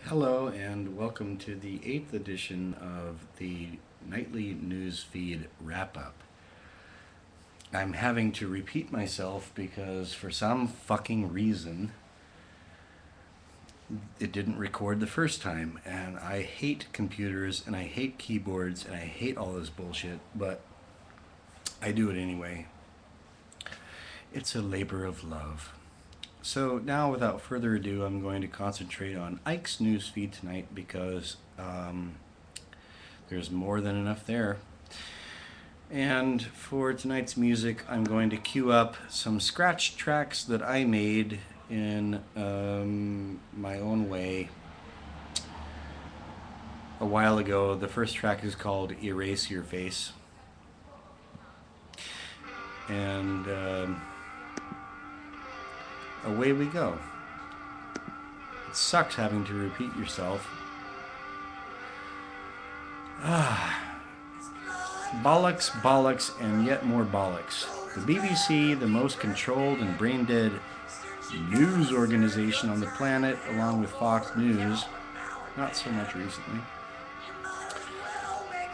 Hello and welcome to the 8th edition of the nightly Newsfeed Wrap-Up. I'm having to repeat myself because for some fucking reason it didn't record the first time, and I hate computers and I hate keyboards and I hate all this bullshit, but I do it anyway. It's a labor of love. So now, without further ado, I'm going to concentrate on Ike's newsfeed tonight because there's more than enough there. And for tonight's music, I'm going to cue up some scratch tracks that I made in my own way a while ago. The first track is called Erase Your Face. And away we go. It sucks having to repeat yourself. Bollocks, bollocks, and yet more bollocks. The BBC, the most controlled and brain-dead news organization on the planet, along with Fox News, not so much recently,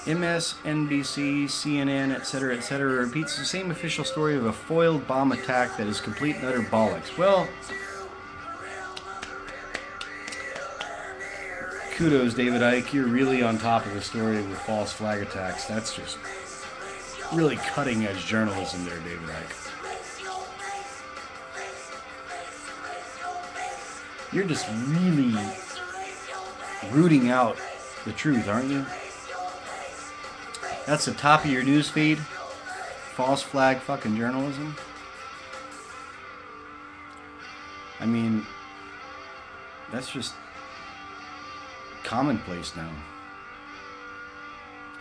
MSNBC, CNN, etc., repeats the same official story of a foiled bomb attack that is complete and utter bollocks. Well, kudos, David Icke. You're really on top of the story with false flag attacks. That's just really cutting-edge journalism there, David Icke. You're just really rooting out the truth, aren't you? That's the top of your news feed? False flag fucking journalism? I mean, that's just commonplace now.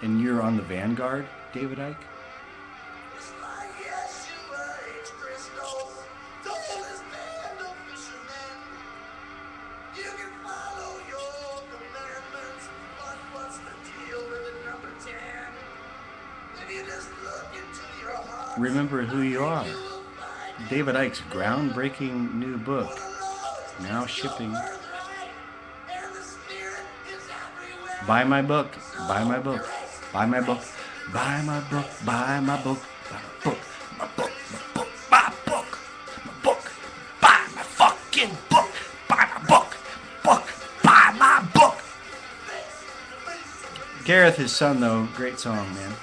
And you're on the vanguard, David Icke? Remember who you are. David Icke's groundbreaking new book, now shipping. Buy my book, buy my book, buy my book, buy my book, buy my book, buy my book, my book, my book, my book, my book, buy my fucking book, buy my book, buy my book. Gareth, his son, though, great song, man.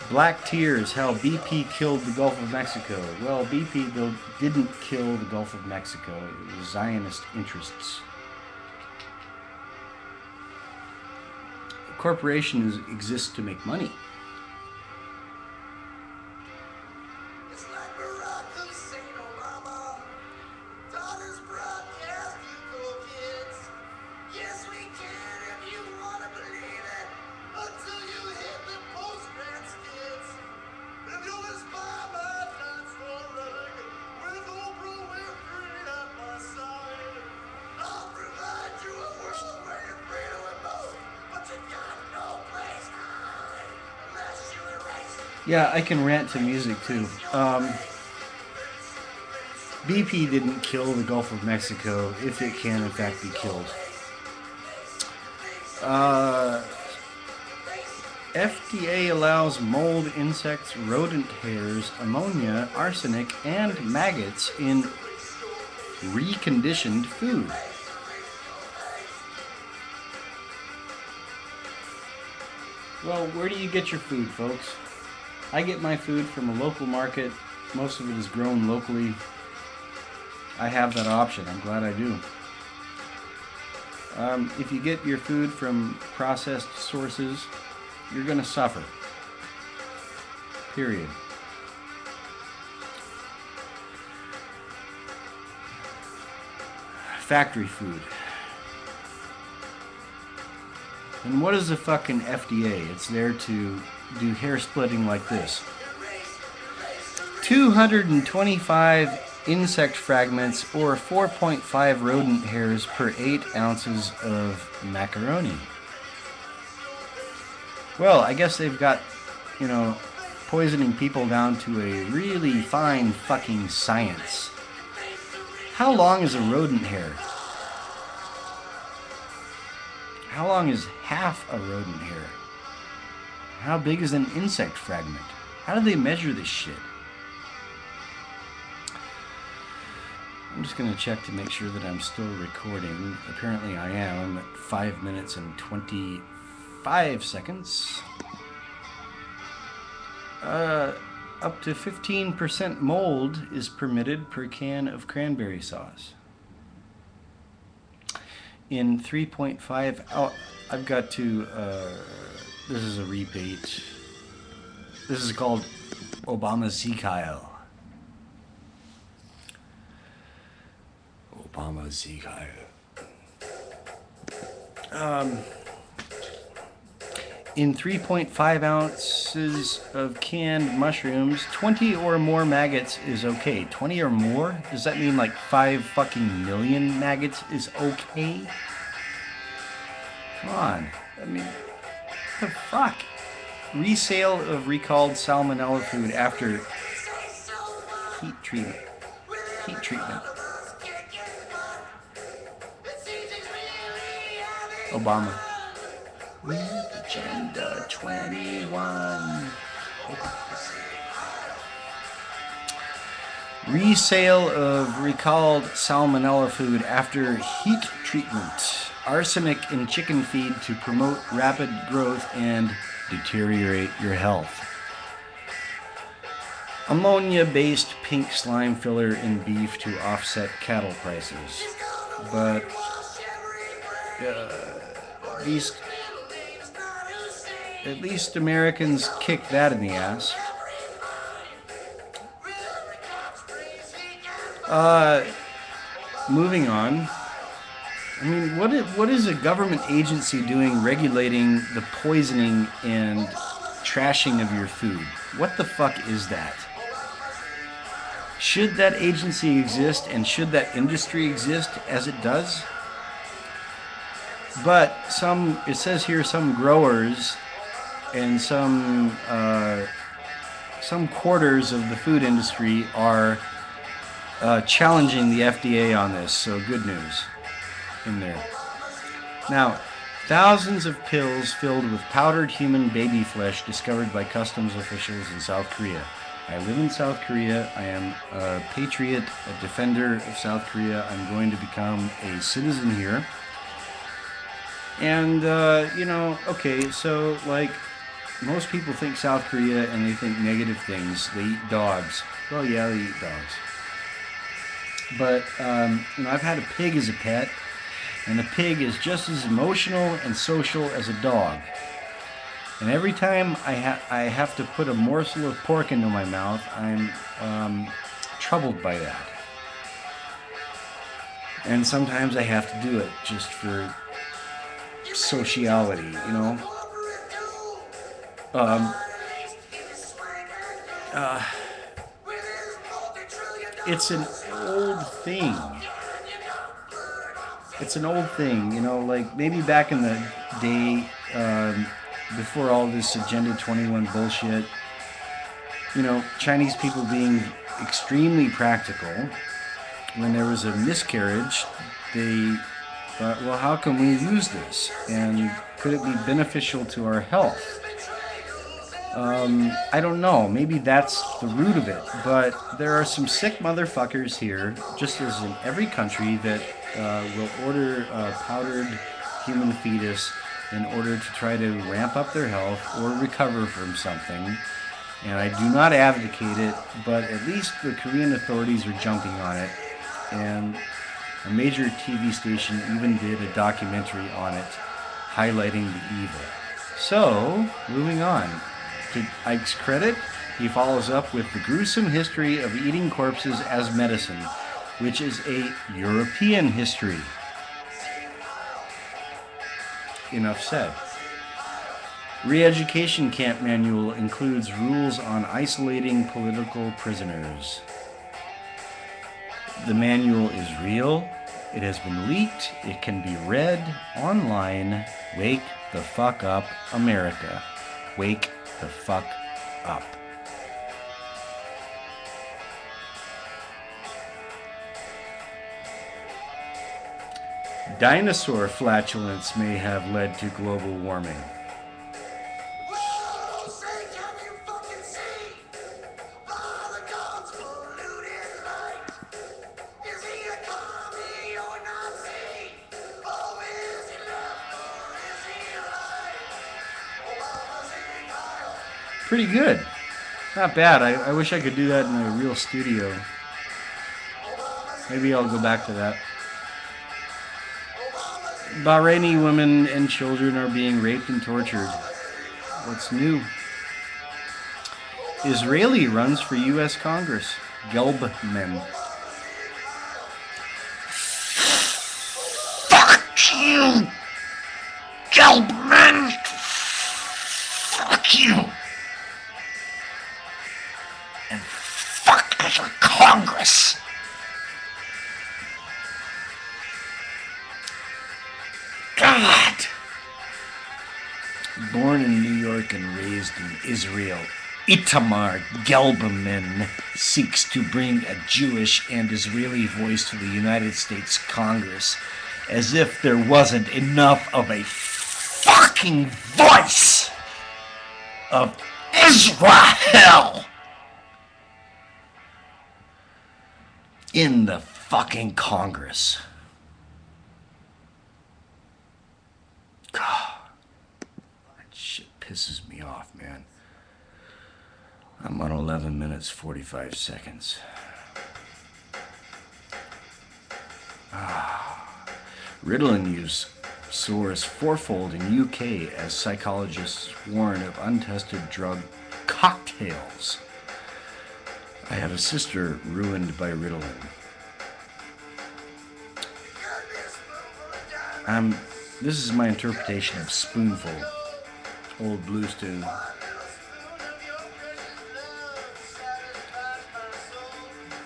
Black Tears, how BP killed the Gulf of Mexico. Well, BP didn't kill the Gulf of Mexico. It was Zionist interests. A corporation exists to make money. Yeah, I can rant to music too. BP didn't kill the Gulf of Mexico, if it can in fact be killed. FDA allows mold, insects, rodent hairs, ammonia, arsenic, and maggots in reconditioned food. Well, where do you get your food, folks? I get my food from a local market. Most of it is grown locally. I have that option. I'm glad I do. If you get your food from processed sources, you're going to suffer. Period. Factory food. And what is the fucking FDA? It's there to do hair splitting like this. 225 insect fragments or 4.5 rodent hairs per 8 ounces of macaroni. Well, I guess they've got, poisoning people down to a really fine fucking science. How long is a rodent hair? how long is half a rodent hair? How big is an insect fragment? How do they measure this shit? I'm just going to check to make sure that I'm still recording. Apparently I am. I'm at 5 minutes and 25 seconds. Up to 15% mold is permitted per can of cranberry sauce. In 3.5, oh, I've got to, this is a repeat. This is called Obama's Zieg Heil. Obama's Zieg Heil. In 3.5 ounces of canned mushrooms, 20 or more maggots is okay. 20 or more? Does that mean like 5 fucking million maggots is okay? Come on. I mean, what the fuck? Resale of recalled salmonella food after heat treatment. Heat treatment. Obama. Agenda 21. Resale of recalled salmonella food after heat treatment. Arsenic in chicken feed to promote rapid growth and deteriorate your health. Ammonia-based pink slime filler in beef to offset cattle prices. But at least Americans kick that in the ass. Moving on. I mean, what is a government agency doing regulating the poisoning and trashing of your food? What the fuck is that? Should that agency exist, and should that industry exist as it does? But it says here some growers and some quarters of the food industry are challenging the FDA on this, so good news in there. Now, thousands of pills filled with powdered human baby flesh discovered by customs officials in South Korea. I live in South Korea. I am a patriot, a defender of South Korea. I'm going to become a citizen here. And, you know, okay, so, like, most people think South Korea and they think negative things. They eat dogs. Well, yeah, they eat dogs. But, you know, I've had a pig as a pet, and a pig is just as emotional and social as a dog. And every time I have to put a morsel of pork into my mouth, I'm troubled by that. And sometimes I have to do it just for sociality, you know. It's an old thing. It's an old thing, you know, like maybe back in the day, before all this Agenda 21 bullshit, you know, Chinese people being extremely practical. When there was a miscarriage, they thought, well, how can we use this? And could it be beneficial to our health? I don't know. Maybe that's the root of it. But there are some sick motherfuckers here, just as in every country, that will order powdered human fetus in order to try to ramp up their health or recover from something. And I do not advocate it, but at least the Korean authorities are jumping on it. And a major TV station even did a documentary on it, highlighting the evil. So, moving on. To Ike's credit, he follows up with the gruesome history of eating corpses as medicine, which is a European history. Enough said. Re-education camp manual includes rules on isolating political prisoners. The manual is real. It has been leaked. It can be read online. Wake the fuck up, America. Wake the fuck up. Dinosaur flatulence may have led to global warming. Pretty good. Not bad. I wish I could do that in a real studio. Maybe I'll go back to that. Bahraini women and children are being raped and tortured. What's new? Israeli runs for U.S. Congress. Gelbman. Fuck you! Gelbman! Fuck you! And fuck the Congress! God! Born in New York and raised in Israel, Itamar Gelbman seeks to bring a Jewish and Israeli voice to the United States Congress, as if there wasn't enough of a Fucking voice of Israel in the fucking Congress. God, that shit pisses me off, man. I'm on 11 minutes 45 seconds. Ritalin use soars fourfold in UK as psychologists warn of untested drug cocktails. I have a sister ruined by Ritalin. This is my interpretation of Spoonful, old blues tune.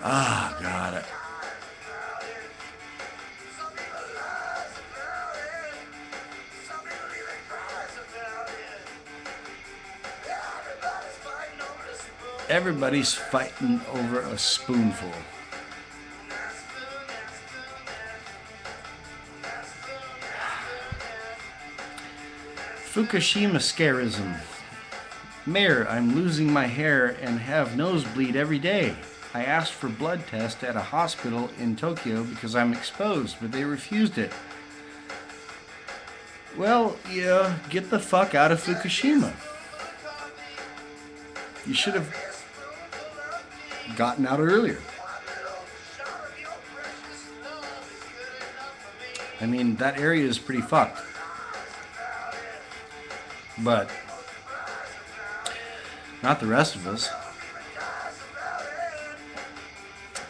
Ah, God. Everybody's fighting over a spoonful. Fukushima scarism. Mayor, I'm losing my hair and have nosebleed every day. I asked for blood test at a hospital in Tokyo because I'm exposed, but they refused it. Well, yeah, get the fuck out of Fukushima. You should have gotten out earlier. I mean, that area is pretty fucked. But not the rest of us.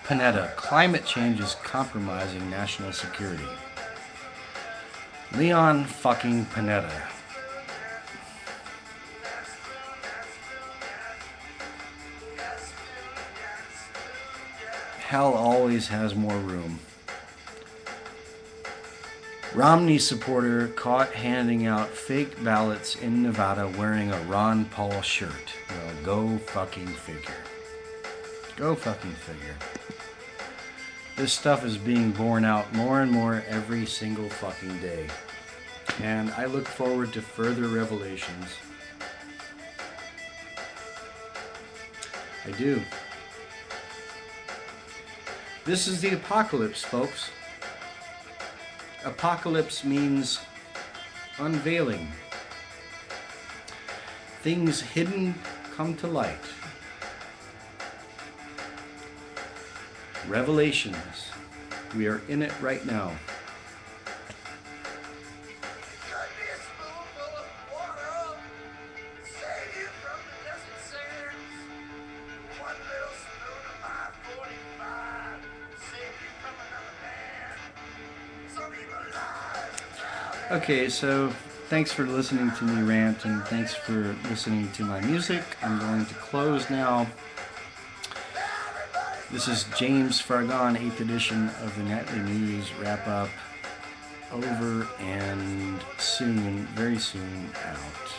Panetta, climate change is compromising national security. Leon fucking Panetta. Hell always has more room. Romney supporter caught handing out fake ballots in Nevada wearing a Ron Paul shirt. Well, go fucking figure. Go fucking figure. This stuff is being borne out more and more every single fucking day. And I look forward to further revelations. I do. This is the apocalypse, folks. Apocalypse means unveiling. Things hidden come to light. Revelations. We are in it right now. Okay, so thanks for listening to me rant, and thanks for listening to my music. I'm going to close now. This is James Fargon, 8th edition of the Nightly News Wrap-Up. Over and soon, very soon out.